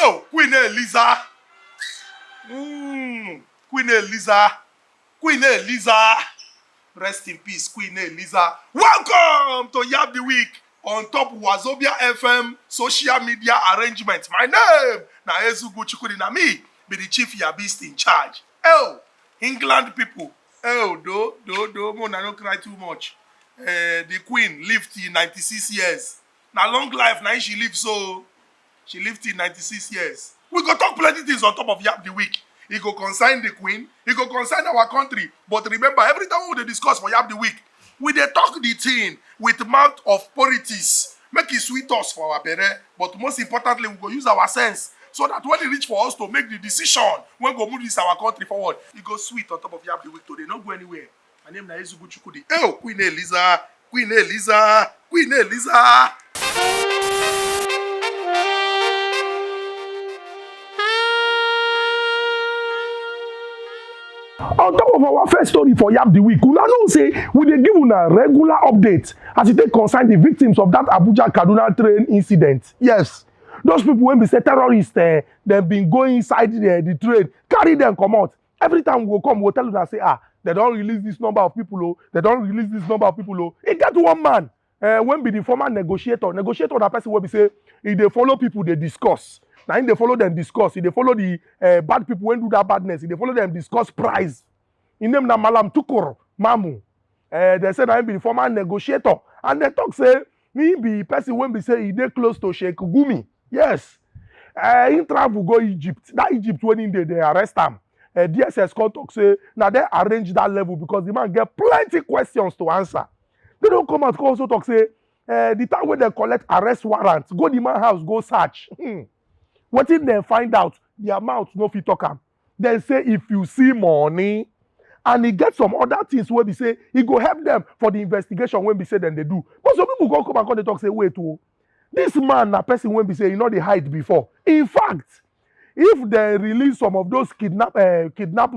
Oh, Queen Eliza. Queen Eliza. Queen Eliza. Rest in peace, Queen Eliza. Welcome to YAB the Week on top Wazobia FM social media arrangement. My name na Chukwudi, na me be the chief Yabist In Charge. Oh, England people. Oh, do, Mona no cry too much. The Queen lived till 96 years. Na long life, now she lived so. She lived till 96 years. We go talk plenty things on top of YAB the Week. It go concern the Queen. It go concern our country. But remember, every time we discuss for YAB the Week, we dey talk the thing with mouth of politics. Make it sweet us for our bere. But most importantly, we go use our sense so that when it reach for us to make the decision, when we go move this our country forward, it go sweet on top of YAB the Week today. Not go anywhere. My name is Chukwudi. Oh, Queen Eliza. Queen Eliza. Queen Eliza. On top of our first story for YAB the Week, una know say we dey give una regular update as e take concern the victims of that Abuja-Kaduna train incident. Yes, those people wey be say terrorists, dem been go inside the train, carry them comot. Every time we go come, we go tell una say, they don release this number of people, oh, they don release this number of people, oh. E get one man, when be the former negotiator na person wey be say e dey follow people dey discuss. Na him dey follow them discuss. He dey follow the bad people wey do that badness. He dey follow them discuss price. His name na Tukur, Mamu. They say na him be the former negotiator. And they talk say, he be person wey be say he dey close to Sheikh Gumi. Yes. He travel go Egypt. That Egypt when they arrest him. DSS come talk say, now they arrange that level because the man get plenty questions to answer. They don't come out also talk say, the time when they collect arrest warrant, go the man house, go search. What if they find out the amount no fit talk am? They say if you see money, and he get some other things where we say he go help them for the investigation when we say then they do. But some people go come and come they talk say wait oh, this man na person when we say you know they hide before. In fact, if they release some of those kidnap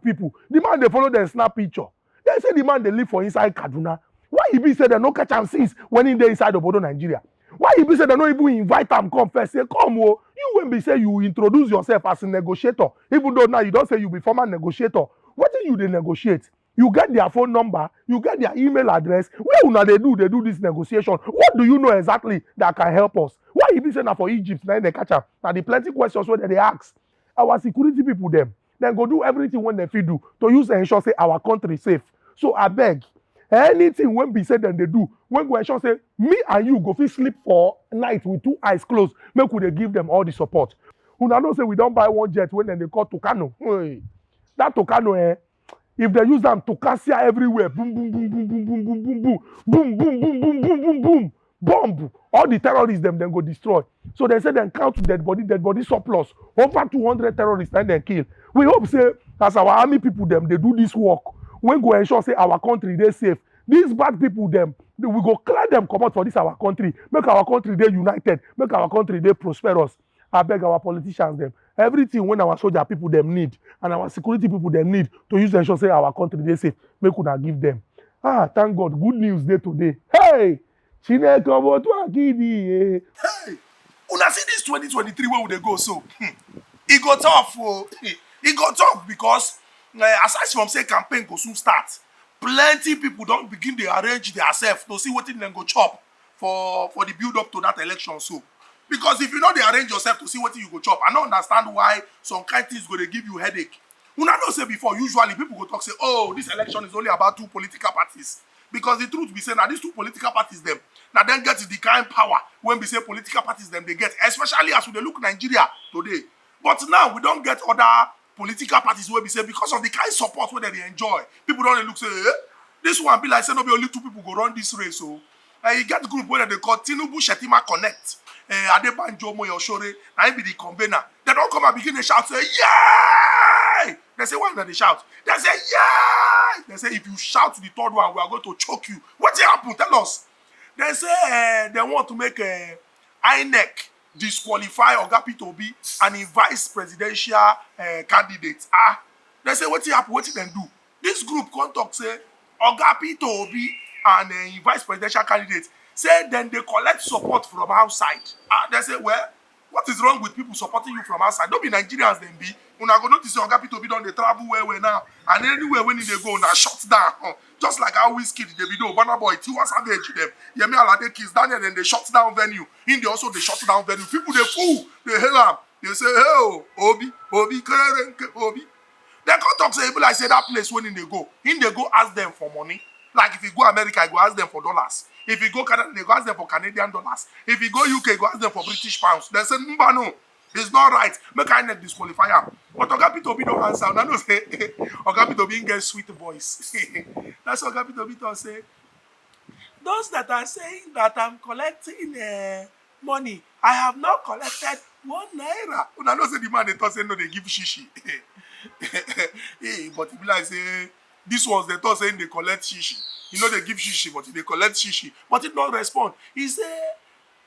people, the man they follow them snap picture. They say the man they live for inside Kaduna. Why he be say they no catch him since when he dey inside Obodo Nigeria? Why he be say they no even invite him come first? Say come oh, you when be say you introduce yourself as a negotiator, even though now you don't say you be former negotiator. What do you dey negotiate? You get their phone number, you get their email address. Where una they do this negotiation? What do you know exactly that can help us? Why he be say na for Egypt now they catch am? Now the plenty questions where they ask. Our security people them go do everything when they fit do to use and ensure say our country safe. So I beg, anything when be said then they do, when go ensure say me and you go fit sleep for night with two eyes closed, make we dey give them all the support. Una know say we don't buy one jet when they call Tucano. Hey. That Tucano, if they use them to Cassia everywhere, boom, boom, boom, boom, boom, boom, boom, boom, boom, boom, boom, boom, boom, boom, boom, bomb. All the terrorists them then go destroy. So they say they count dead body surplus. Over 200 terrorists and then kill. We hope say as our army people them they do this work. We go ensure say our country they safe. These bad people them we go clear them come out for this our country. Make our country they united. Make our country they prosperous. I beg our politicians them. Everything when our soldier people them need and our security people them need to use ensure say our country they safe. Make una give them. Thank God. Good news day today. Hey! Hey! Una see this 2023 where would they go so? It got tough. It got tough because aside from say campaign go soon start, plenty people don't begin to arrange themselves to see what they go chop for the build up to that election so. Because if you know they arrange yourself to see what you go chop, I don't understand why some kind things go to give you headache. Una know say before, usually people go talk say, oh, this election is only about two political parties. Because the truth be saying that these two political parties them, now then get the kind power when we say political parties them they get, especially as we look Nigeria today. But now we don't get other political parties where we say because of the kind support where they enjoy, people don't look say, this one be like say no be only two people go run this race. So you get group where they call Tinubu Shetima Connect. Adebanjo Moyoshore, I be the convener. They don't come and begin to shout, say, yay! They say, why do they shout? They say, yay! They say, if you shout to the third one, we are going to choke you. What happened? Tell us. They say they want to make INEC disqualify Oga Tobi and a vice presidential candidate. They say, what happened? What did they do? This group contact say, Oga Tobi and a vice presidential candidate say then they collect support from outside. They say, well, What is wrong with people supporting you from outside? Don't be Nigerians then be. Una go notice your Oga P2B don dey travel where now. And anywhere when they go, now shut down. Just like how Whiskey, Davido, Burna Boy, Tiwa Savage, them, Yemi Alade, Kiss Daniel, and they shut down venue. In the also they shut down venue. People they fool, they hail them. They say, hey, Obi, Obi, Obi. They come talk say, like say that place when they go. In they go ask them for money. Like if you go America, you go ask them for dollars. If you go Canada, they go ask them for Canadian dollars. If you go UK, go ask them for British pounds. They say, no, it's not right. Make I not disqualify him. But Oga P2B don't answer. I don't say, Oga P2B get sweet voice. That's what Oga P2B don't say. Those that are saying that I'm collecting money, I have not collected 1 naira. Una know say the man they thought say no, they give shishi. Hey, but it be like say this ones they thought saying they collect shishi. You know they give shishi, but they collect shishi. But it don't respond. He say,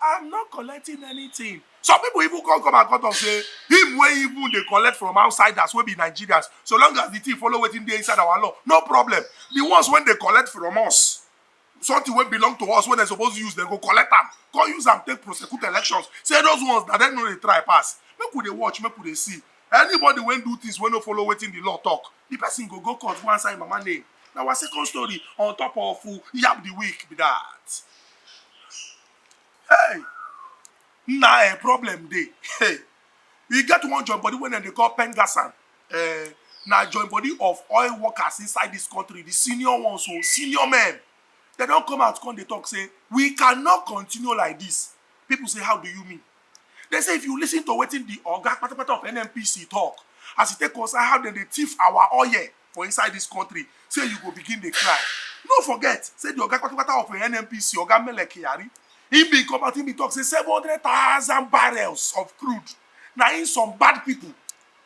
I'm not collecting anything. Some people even come and cut off say him where even they collect from outsiders will be Nigerians. So long as the team follow within the inside our law, no problem. The ones when they collect from us, something will belong to us when they're supposed to use, they go collect them. Go use them, take prosecute elections. Say those ones that they know they try pass. Make they watch, make they see. Anybody when do things when no follow waiting the law talk, the person go court one sign mama name. Now our second story on top of YAB the week be that. Hey, nah a problem day. Hey, we get one joint body when they call PEGENSSAN. Now joint body of oil workers inside this country, the senior ones, so senior men. They don't come out come they talk say we cannot continue like this. People say how do you mean? They say if you listen to Wetin the Oga Patapata of NNPC talk, as it take concern how they thief our oil for inside this country, say you go begin the cry. No forget, say the Oga Patapata of NNPC, Oga Melekiyari, he be come out, he be talk, say 700,000 barrels of crude. Now in some bad people,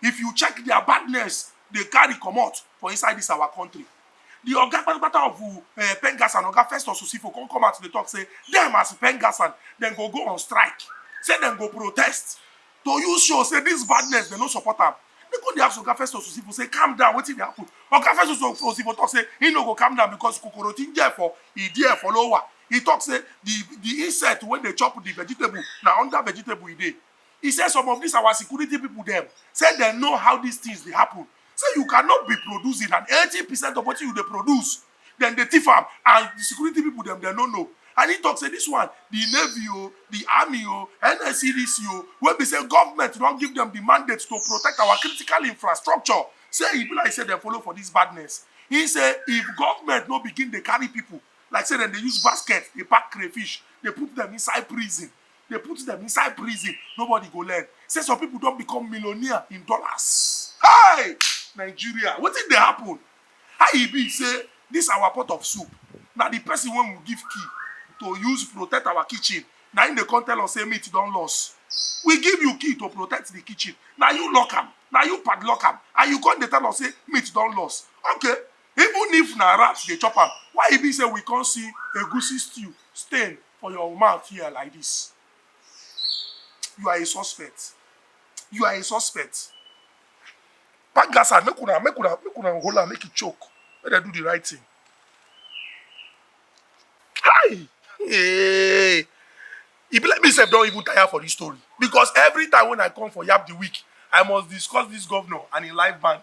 if you check their badness, they carry come out for inside this our country. The Oga Patapata of PEGENSSAN, Oga Festus Osifo, come out to the talk, say, them as PEGENSSAN, then go on strike. Say them go protest. To use show, say this badness, they no support them. They go the ask Oga Festus Osifo, say, calm down, what did they happen? Oga Festus Osifo talk, say, he no go calm down because Kukurotin there for, he there for lower. He talk, say, the insect, when they chop the vegetable, now under vegetable he dey. He says some of these our security people, them, say they know how these things they happen. Say you cannot be producing and 80% of what you they produce, then they thief am, and the security people, them, they don't know. And he talks say this one, the Navy, the Army, NSCDC, when we say government don't give them the mandate to protect our critical infrastructure. Say he be like say they follow for this badness. He say if government no begin they carry people, like say then they use basket, they pack crayfish, they put them inside prison. They put them inside prison, nobody go learn. Say some people don't become millionaire in dollars. Hey! Nigeria, what did they happen? How he be say this our pot of soup. Now the person when we give key to use protect our kitchen. Now in the tell us say meat don't lose. We give you key to protect the kitchen. Now you lock them. Now you padlock them. And you can't tell us say meat don't lose. Okay. Even if na rats they chop them, why he be say we can't see a goosey stew stain for your mouth here like this? You are a suspect. You are a suspect. PEGENSSAN, make una hold am, make it choke. Let them do the right thing. Hi! Hey! If let me say don't even tire for this story. Because every time when I come for YAB the week, I must discuss this governor and in live band.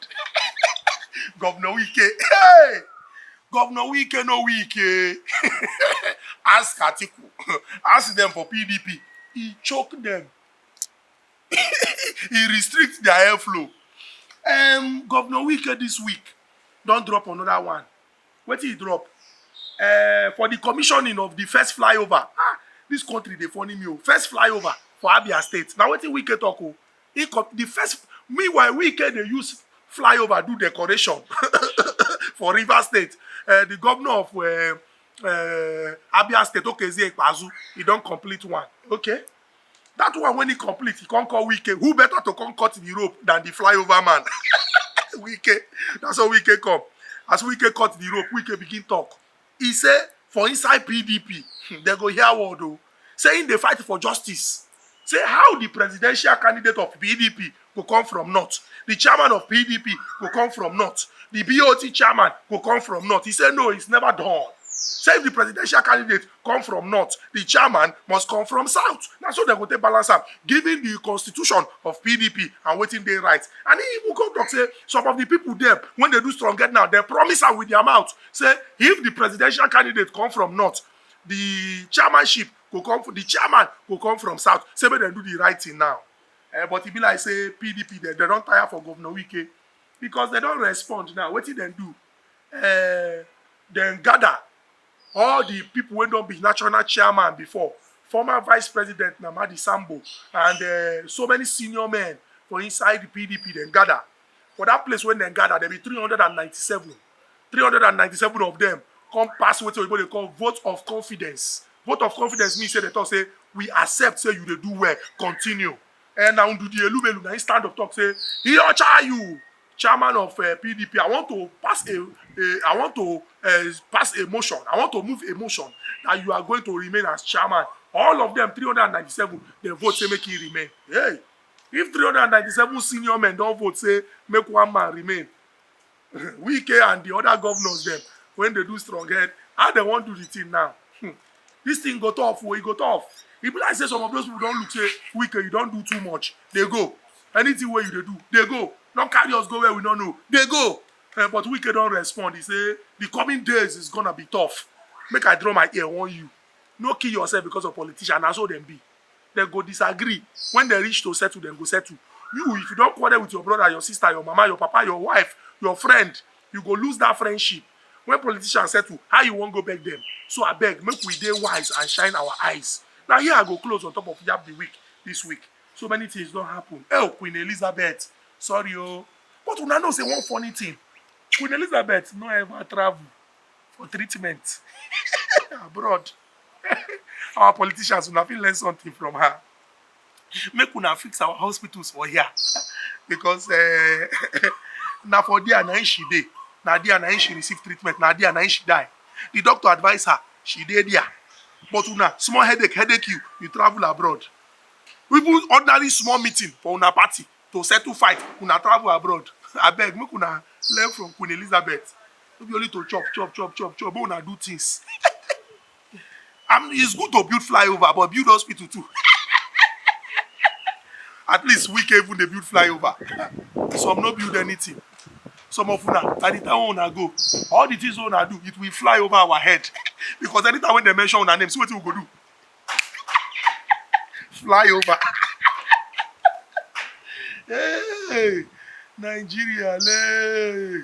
Governor Wike. Hey! Governor Wike no Wike. Ask Atiku. Ask them for PDP. He choke them. He restricts their airflow. Governor Wike this week don't drop another one. What did he drop? For the commissioning of the first flyover. This country they funny me. First flyover for Abia State. Now what did Wike talk? The first meanwhile Wike they use flyover do decoration for River State. The governor of Abia State, Okezie Ekpazu, he don't complete one. Okay. That one when he complete, he can't call Wike. Who better to come cut the rope than the flyover man? Wike. That's how Wike come. As Wike cut the rope, Wike begin talk. He say, for inside PDP, they go hear word though. Saying they fight for justice. Say how the presidential candidate of PDP will come from North. The chairman of PDP will come from North. The BOT chairman will come from North. He said, no, it's never done. Say if the presidential candidate come from north, the chairman must come from south. Na so dem go take balance am, given the constitution of PDP and wetin dey right. And he even come talk say some of the people there, when they do strong get now, they promise am with their mouth. Say if the presidential candidate come from north, the chairmanship go come from the chairman go come from south. Say make dem do the right thing now. But e be like say PDP they don tire for Governor Wike because they don respond now. Wetin dem do? Dem gather all the people wey don be national chairman before, former vice president Namadi Sambo, and so many senior men for inside the PDP dem gather. For that place when dem gather, there be 397. 397 of them come pass wetin oyibo dey call vote of confidence. Vote of confidence mean say they talk say we accept say you dey do well, continue. And now Ndudi Elumelu na him stand up talk say he ocha you, chairman of PDP. I want to pass a motion. I want to move a motion that you are going to remain as chairman. All of them 397 they vote say make he remain. Hey, if 397 senior men don't vote say make one man remain, Wike and the other governors them when they do strong head, how they want to do the thing now? This thing got off. It got off. If like say some of those people don't look say Wike, you don't do too much. They go. Anything where you they do, they go. Don't carry us go where we don't know. They go. But Wike don't respond. He say the coming days is gonna be tough. Make I draw my ear on you. No kill yourself because of politicians. That's how them be. They go disagree. When they reach to settle, then go settle. You, if you don't quarrel with your brother, your sister, your mama, your papa, your wife, your friend, you go lose that friendship. When politicians settle, how you won't go beg them? So I beg, make we dey wise and shine our eyes. Now here I go close on top of YAB the week this week. So many things don't happen. Oh, Queen Elizabeth, sorry oh. But una know say one funny thing. Queen Elizabeth no ever travel for treatment abroad. Our politicians una fit learn something from her. Make una fix our hospitals for here. Because na for there na she dey. Na there na she receive treatment. Na there na she die. The doctor advise her, she dey there. But una small headache you travel abroad. Even ordinary small meeting for una party to settle fight, una travel abroad. I beg, make una learn from Queen Elizabeth. No be only to chop, but una do things. It's good to build flyover, but build hospital too. At least we can even build flyover. Some no build anything. Some of una, by the time una go, all the things una do, it will fly over our head. Because anytime when they mention una name, see what we go do. Fly over. Hey, Nigeria, hey.